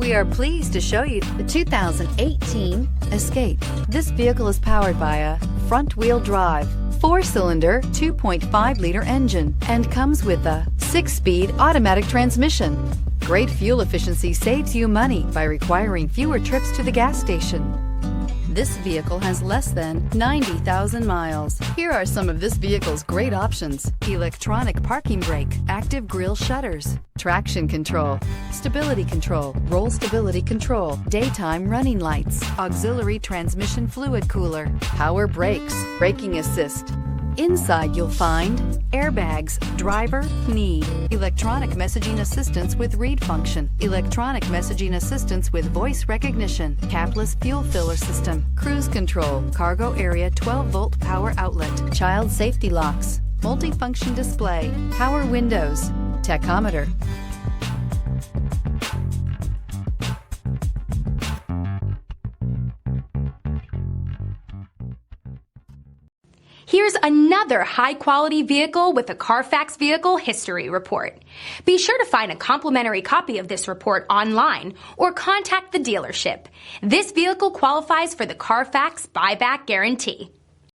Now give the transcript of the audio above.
We are pleased to show you the 2018 Escape. This vehicle is powered by a front-wheel drive, 4-cylinder, 2.5-liter engine, and comes with a 6-speed automatic transmission. Great fuel efficiency saves you money by requiring fewer trips to the gas station. This vehicle has less than 90,000 miles. Here are some of this vehicle's great options: electronic parking brake, active grille shutters, traction control, stability control, roll stability control, daytime running lights, auxiliary transmission fluid cooler, power brakes, braking assist. Inside you'll find airbags, driver, knee, electronic messaging assistance with read function, electronic messaging assistance with voice recognition, capless fuel filler system, cruise control, cargo area 12-volt power outlet, child safety locks, multifunction display, power windows, tachometer. Here's another high-quality vehicle with a Carfax Vehicle History Report. Be sure to find a complimentary copy of this report online or contact the dealership. This vehicle qualifies for the Carfax Buyback Guarantee.